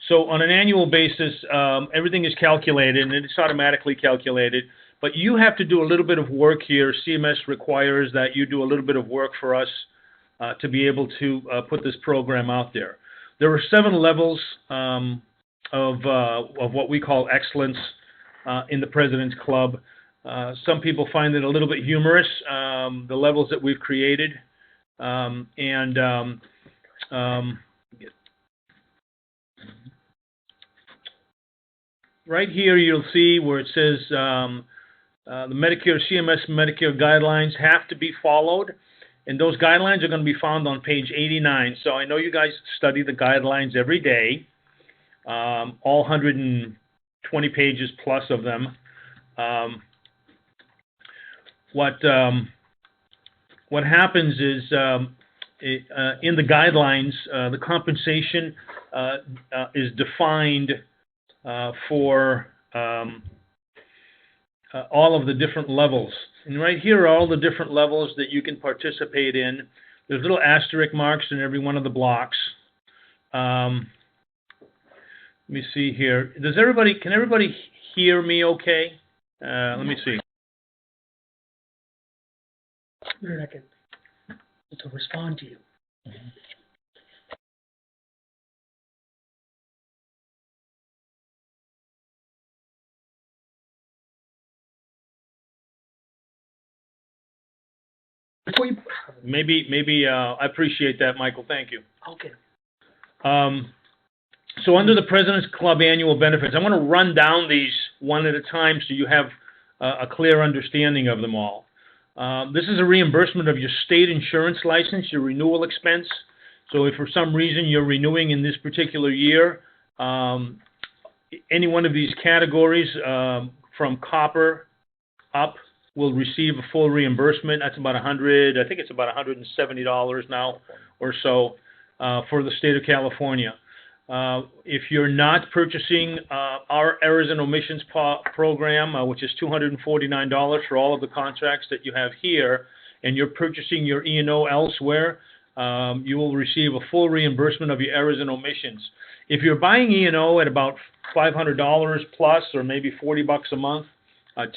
So on an annual basis, everything is calculated, and it's automatically calculated. But you have to do a little bit of work here. CMS requires that you do a little bit of work for us to be able to put this program out there. There are 7 levels of what we call excellence in the President's Club. Some people find it a little bit humorous, the levels that we've created. Right here you'll see where it says the CMS Medicare guidelines have to be followed, and those guidelines are going to be found on page 89. So I know you guys study the guidelines every day, all 120 pages plus of them. What happens is in the guidelines, the compensation is defined for all of the different levels. And right here are all the different levels that you can participate in. There's little asterisk marks in every one of the blocks. Let me see here. Can everybody hear me okay? Let me see. To respond to you. Maybe I appreciate that, Michael. Thank you. Okay. So under the President's Club annual benefits, I'm going to run down these one at a time so you have a clear understanding of them all. This is a reimbursement of your state insurance license, your renewal expense. So if for some reason you're renewing in this particular year, any one of these categories from copper up will receive a full reimbursement. That's about I think it's about $170 now or so for the state of California. If you're not purchasing our errors and omissions program, which is $249 for all of the contracts that you have here, and you're purchasing your E&O elsewhere, you will receive a full reimbursement of your errors and omissions. If you're buying E&O at about $500 plus, or maybe $40 a month,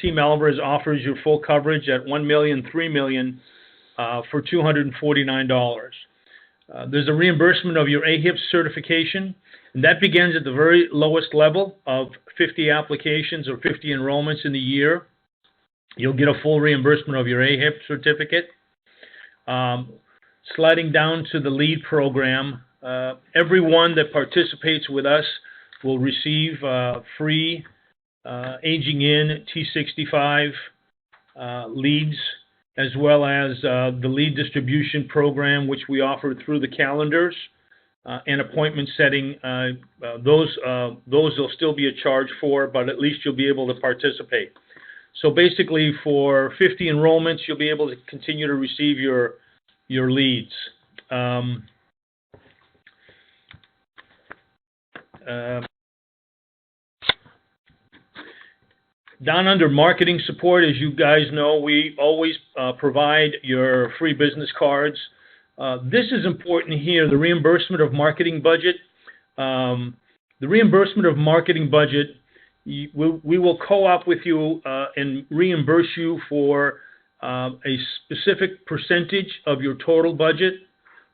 Team Alvarez offers you full coverage at $1 million, $3 million for $249. There's a reimbursement of your AHIP certification, and that begins at the very lowest level of 50 applications or 50 enrollments in the year. You'll get a full reimbursement of your AHIP certificate. Sliding down to the LEAD program, everyone that participates with us will receive free Aging In T65 leads, as well as the lead distribution program, which we offer through the calendars and appointment setting. Those will still be a charge for, but at least you'll be able to participate. So basically, for 50 enrollments, you'll be able to continue to receive your leads. Down under marketing support, as you guys know, we always provide your free business cards. This is important here, the reimbursement of marketing budget. The reimbursement of marketing budget, we will co-op with you and reimburse you for a specific percentage of your total budget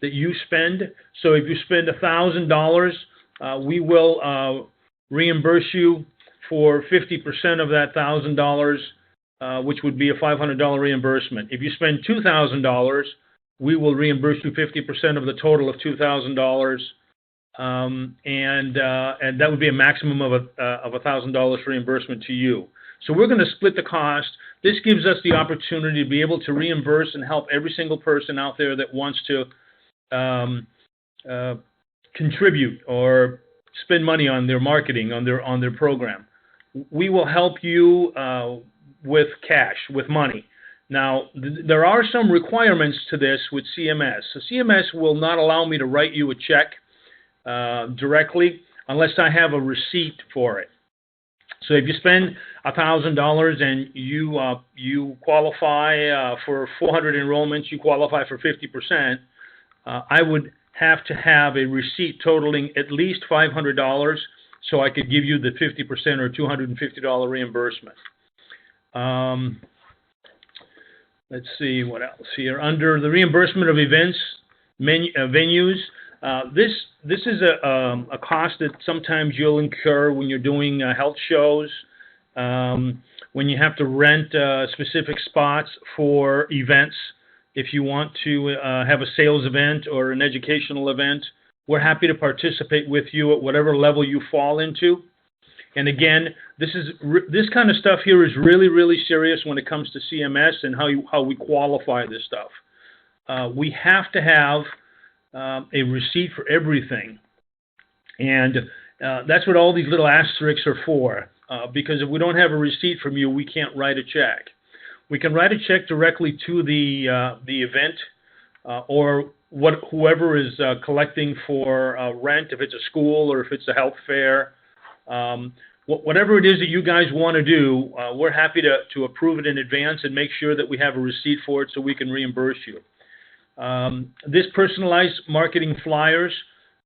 that you spend. So if you spend $1,000, we will reimburse you for 50% of that $1,000, which would be a $500 reimbursement. If you spend $2,000, we will reimburse you 50% of the total of $2,000, and that would be a maximum of $1,000 reimbursement to you. So we're going to split the cost. This gives us the opportunity to be able to reimburse and help every single person out there that wants to contribute or spend money on their marketing, on their program. We will help you with cash, with money. Now, there are some requirements to this with CMS. So CMS will not allow me to write you a check directly unless I have a receipt for it. So if you spend $1,000 and you qualify for 400 enrollments, you qualify for 50%, I would have to have a receipt totaling at least $500 so I could give you the 50% or $250 reimbursement. Let's see what else here. Under the reimbursement of events, venues, this is a cost that sometimes you'll incur when you're doing health shows, when you have to rent specific spots for events. If you want to have a sales event or an educational event, we're happy to participate with you at whatever level you fall into. And again, this kind of stuff here is really, really serious when it comes to CMS and how we qualify this stuff. We have to have a receipt for everything, and that's what all these little asterisks are for. Because if we don't have a receipt from you, we can't write a check. We can write a check directly to the event or whoever is collecting for rent, if it's a school or if it's a health fair. Whatever it is that you guys want to do, we're happy to approve it in advance and make sure that we have a receipt for it so we can reimburse you. This personalized marketing flyers,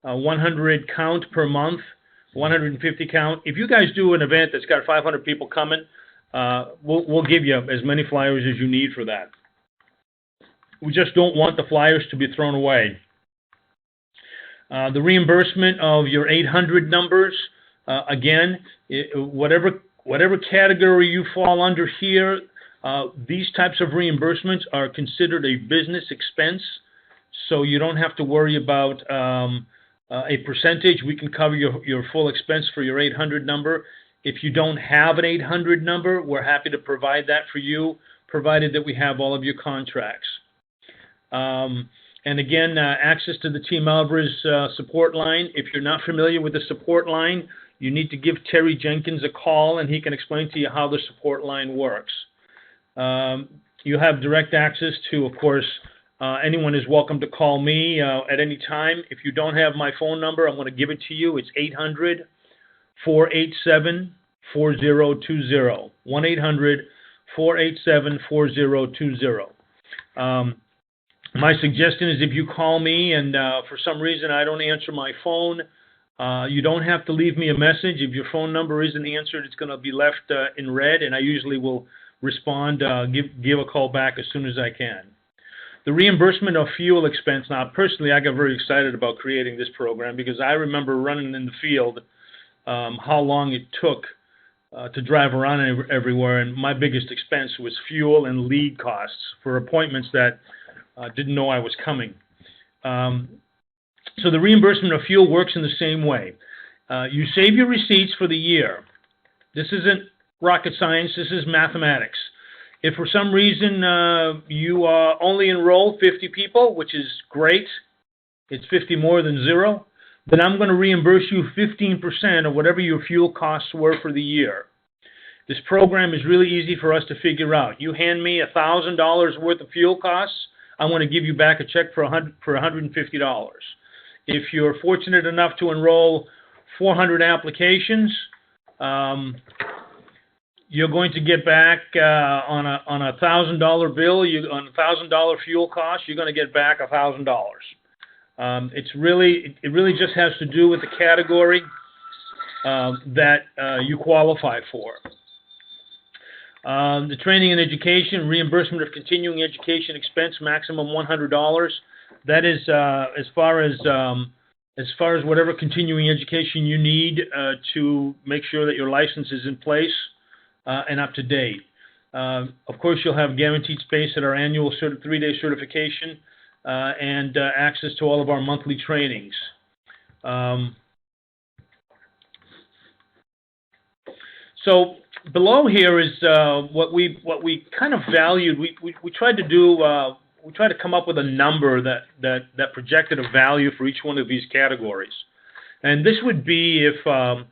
100 count per month, 150 count. If you guys do an event that's got 500 people coming, we'll give you as many flyers as you need for that. We just don't want the flyers to be thrown away. The reimbursement of your 800 numbers, again, whatever category you fall under here, these types of reimbursements are considered a business expense, so you don't have to worry about a percentage. We can cover your full expense for your 800 number. If you don't have an 800 number, we're happy to provide that for you, provided that we have all of your contracts. And again, access to the Team Alvarez support line. If you're not familiar with the support line, you need to give Terry Jenkins a call, and he can explain to you how the support line works. You have direct access to, of course, anyone is welcome to call me at any time. If you don't have my phone number, I'm going to give it to you. It's 800-487-4020. 1-800-487-4020. My suggestion is if you call me and for some reason I don't answer my phone, you don't have to leave me a message. If your phone number isn't answered, it's going to be left in red, and I usually will respond, give a call back as soon as I can. The reimbursement of fuel expense. Now, personally, I got very excited about creating this program because I remember running in the field how long it took to drive around everywhere, and my biggest expense was fuel and lead costs for appointments that didn't know I was coming. So the reimbursement of fuel works in the same way. You save your receipts for the year. This isn't rocket science. This is mathematics. If for some reason you only enroll 50 people, which is great, it's 50 more than zero, then I'm going to reimburse you 15% of whatever your fuel costs were for the year. This program is really easy for us to figure out. You hand me $1,000 worth of fuel costs, I want to give you back a check for $150. If you're fortunate enough to enroll 400 applications, you're going to get back on a $1,000 bill, on $1,000 fuel cost, you're going to get back $1,000. It really just has to do with the category that you qualify for. The training and education, reimbursement of continuing education expense, maximum $100. That is as far as whatever continuing education you need to make sure that your license is in place and up to date. Of course, you'll have guaranteed space at our annual 3-day certification and access to all of our monthly trainings. So below here is what we kind of valued. We tried to do. We tried to come up with a number that projected a value for each one of these categories, and this would be if the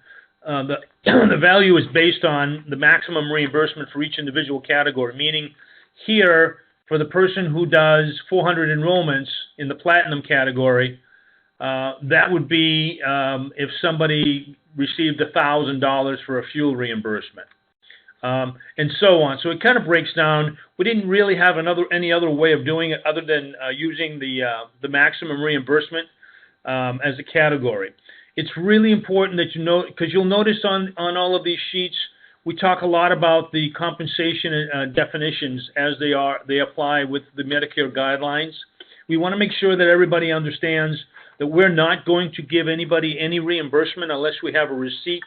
value is based on the maximum reimbursement for each individual category. Meaning, here for the person who does 400 enrollments in the platinum category, that would be if somebody received $1,000 for a fuel reimbursement. And so on. So it kind of breaks down. We didn't really have any other way of doing it other than using the maximum reimbursement. as a category. It's really important that you know, because you'll notice on all of these sheets, we talk a lot about the compensation definitions as they apply with the Medicare guidelines. We want to make sure that everybody understands that we're not going to give anybody any reimbursement unless we have a receipt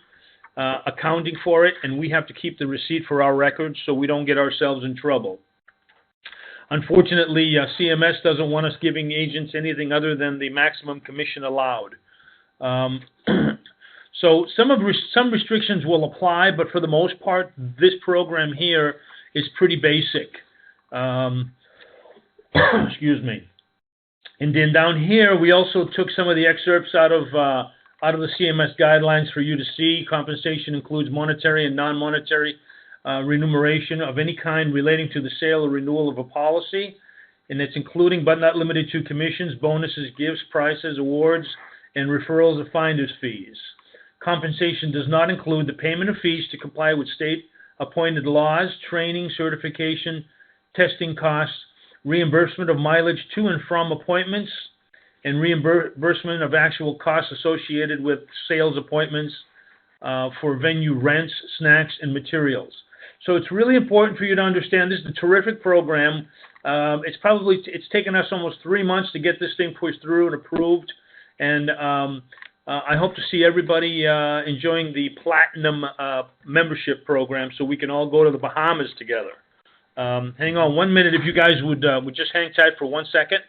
accounting for it, and we have to keep the receipt for our records so we don't get ourselves in trouble. Unfortunately, CMS doesn't want us giving agents anything other than the maximum commission allowed. So some restrictions will apply, but for the most part, this program here is pretty basic. Excuse me. And then down here, we also took some of the excerpts out of the CMS guidelines for you to see. Compensation includes monetary and non-monetary remuneration of any kind relating to the sale or renewal of a policy, and it's including but not limited to commissions, bonuses, gifts, prizes, awards, and referrals of finder's fees. Compensation does not include the payment of fees to comply with state-appointed laws, training, certification, testing costs, reimbursement of mileage to and from appointments, and reimbursement of actual costs associated with sales appointments for venue rents, snacks, and materials. So it's really important for you to understand this is a terrific program. It's taken us almost 3 months to get this thing pushed through and approved, and I hope to see everybody enjoying the Platinum membership program so we can all go to the Bahamas together. Hang on 1 minute if you guys would just hang tight for 1 second.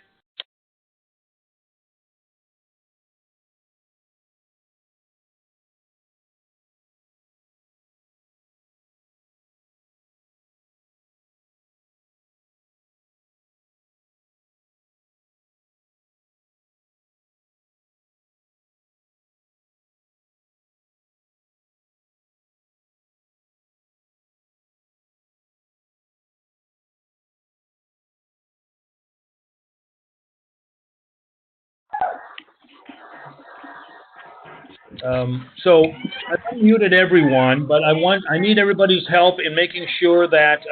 So I've unmuted everyone, but I need everybody's help in making sure that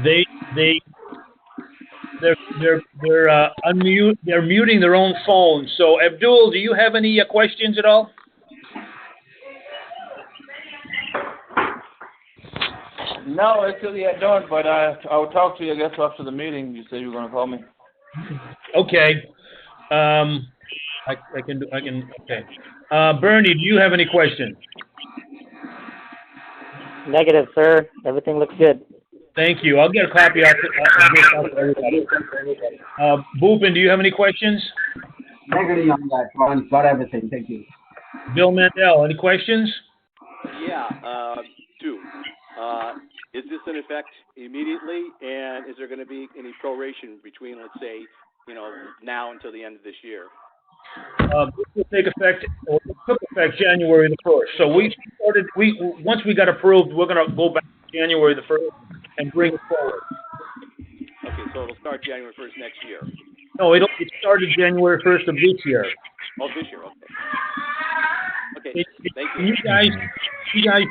they're muting their own phone. So Abdul, do you have any questions at all? No, actually I don't, but I'll talk to you, I guess, after the meeting. You said you were going to call me. Okay. I can, okay. Bernie, do you have any questions? Negative, sir. Everything looks good. Thank you. I'll get a copy out to everybody. Bhupin, do you have any questions? Negative on that one, got everything, thank you. Bill Mandel, any questions? Yeah, two. Is this in effect immediately, and is there going to be any proration between, let's say, now until the end of this year? This will take effect, or it took effect January the 1st. So once we got approved, we're going to go back to January the 1st and bring it forward. Okay, so it'll start January 1st next year. No, it started January 1st of this year. Oh, this year, okay. Okay, thank you. You guys,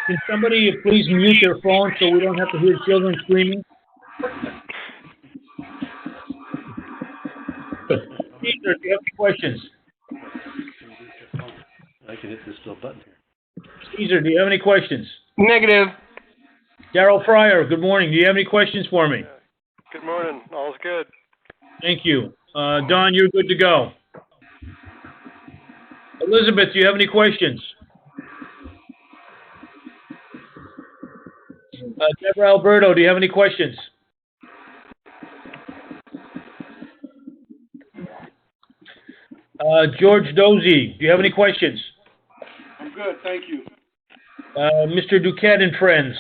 can somebody please mute their phone so we don't have to hear children screaming? Caesar, do you have any questions? I can hit this still button here. Caesar, do you have any questions? Negative. Darrell Fryer, good morning. Do you have any questions for me? Good morning. All's good. Thank you. Don, you're good to go. Elizabeth, do you have any questions? Deborah Alberto, do you have any questions? George Dozy, do you have any questions? I'm good, thank you. Mr. Duquette and friends.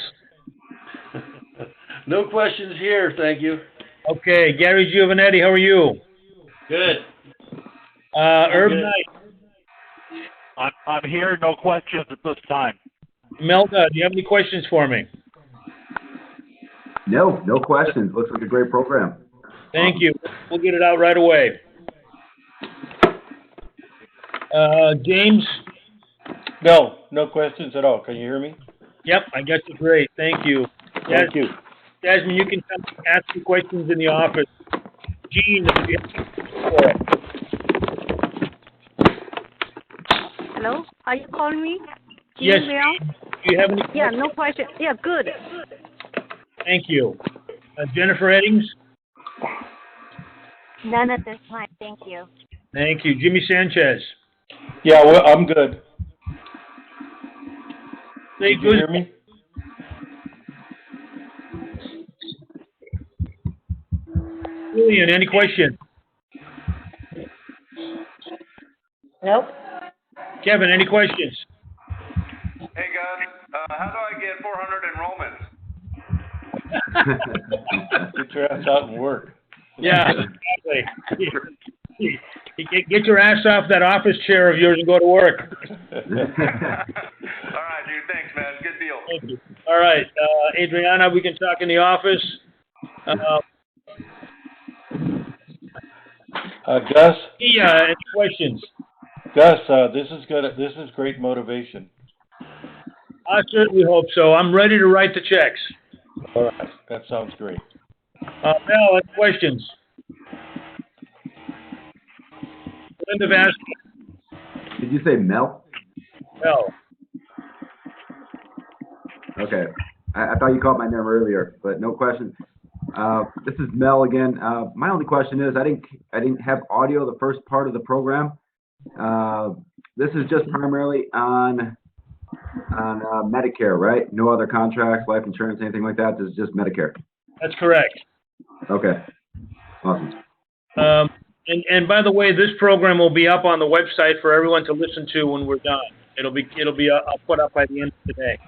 No questions here, thank you. Okay, Gary Giovanetti, how are you? Good. Herb Knight. I'm here, no questions at this time. Melda, do you have any questions for me? No questions. Looks like a great program. Thank you. We'll get it out right away. James? No questions at all. Can you hear me? Yep, I got you great. Thank you. Thank you. Jasmine, you can come ask your questions in the office. Gene, if you have Are you calling me? Yes. Email? Do you have any Yeah, questions? no question. Yeah, good. Thank you. Jennifer Eddings? None at this time, thank you. Thank you. Jimmy Sanchez? Yeah, well, I'm good. Say Did you hear me? Julian, any questions? Nope. Kevin, any questions? Hey guys, how do I get 400 enrollments? Get your ass out and work. Yeah, exactly. Get your ass off that office chair of yours and go to work. All right, dude. Thanks, man. Good deal. Thank you. All right, Adriana, we can talk in the office. Gus, Yeah, any questions? Gus, this is good. This is great motivation. I certainly hope so. I'm ready to write the checks. All right, that sounds great. Mel, any questions? Linda Vasquez. Did you say Mel? Mel. Okay. I thought you called my name earlier, but no question. This is Mel again. My only question is, I didn't have audio the first part of the program. This is just primarily on Medicare, right? No other contracts, life insurance, anything like that. This is just Medicare. That's correct. Okay. Awesome. And by the way, this program will be up on the website for everyone to listen to when we're done. It'll be put up by the end of the day.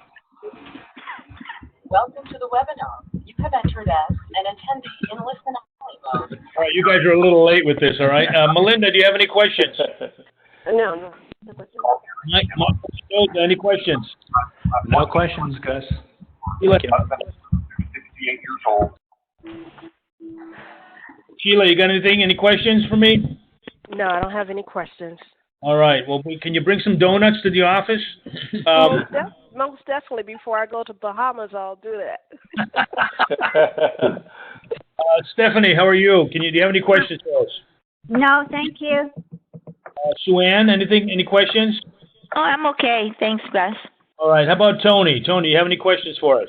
Welcome to the webinar. You have entered as an attendee in listen-only mode. All right, you guys are a little late with this, all right? Melinda, do you have any questions? No. Mike, any questions? No questions, Gus. Sheila, 68 years old. Sheila, you got anything? Any questions for me? No, I don't have any questions. All right. Well, can you bring some donuts to the office? Most definitely. Before I go to Bahamas, I'll do that. Stephanie, how are you? Do you have any questions for us? No, thank you. Sue Ann, any questions? Oh, I'm okay. Thanks, Gus. All right. How about Tony? Tony, you have any questions for us?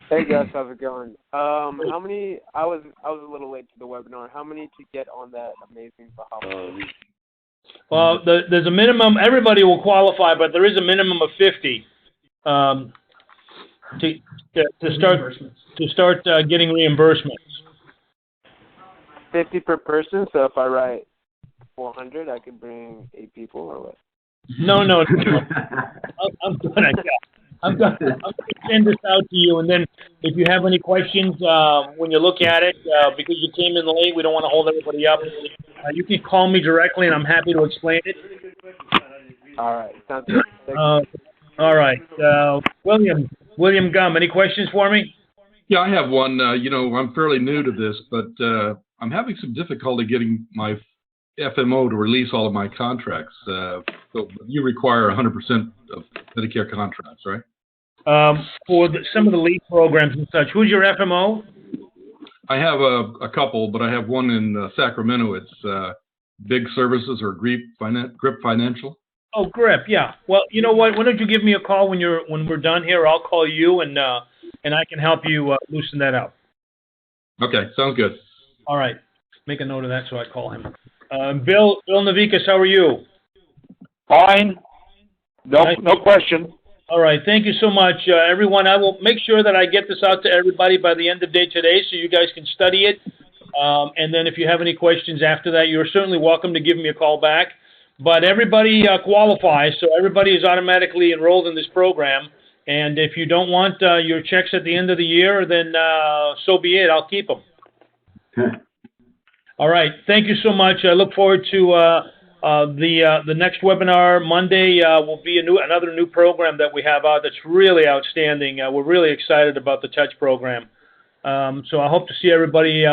Hey Gus, how's it going? How many? I was a little late to the webinar. How many to get on that amazing Bahamas? Well, there's a minimum. Everybody will qualify, but there is a minimum of 50 to start getting reimbursements. 50 per person. So if I write 400, I could bring 8 people, or what? No. I'm going to send this out to you, and then if you have any questions when you look at it, because you came in late, we don't want to hold everybody up. You can call me directly, and I'm happy to explain it. All right. Sounds good. All right. William Gum, any questions for me? Yeah, I have one. I'm fairly new to this, but I'm having some difficulty getting my FMO to release all of my contracts. So you require 100% of Medicare contracts, right? For some of the lead programs and such. Who's your FMO? I have a couple, but I have one in Sacramento. It's Big Services or GRIP Financial. Oh, GRIP, yeah. Well, you know what? Why don't you give me a call when we're done here? I'll call you and I can help you loosen that up. Okay, sounds good. All right. Make a note of that so I call him. Bill Navikas, how are you? Fine. No question. All right. Thank you so much, everyone. I will make sure that I get this out to everybody by the end of the day today so you guys can study it. And then if you have any questions after that, you're certainly welcome to give me a call back. But everybody qualifies, so everybody is automatically enrolled in this program. And if you don't want your checks at the end of the year, then so be it. I'll keep them. All right. Thank you so much. I look forward to the next webinar. Monday will be another new program that we have out that's really outstanding. We're really excited about the Touch program. So I hope to see everybody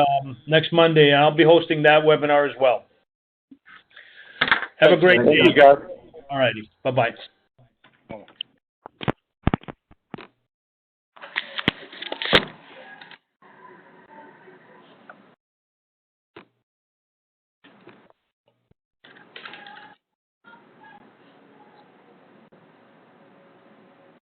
next Monday. I'll be hosting that webinar as well. Have a great day. Thank you, guys. All righty. Bye-bye.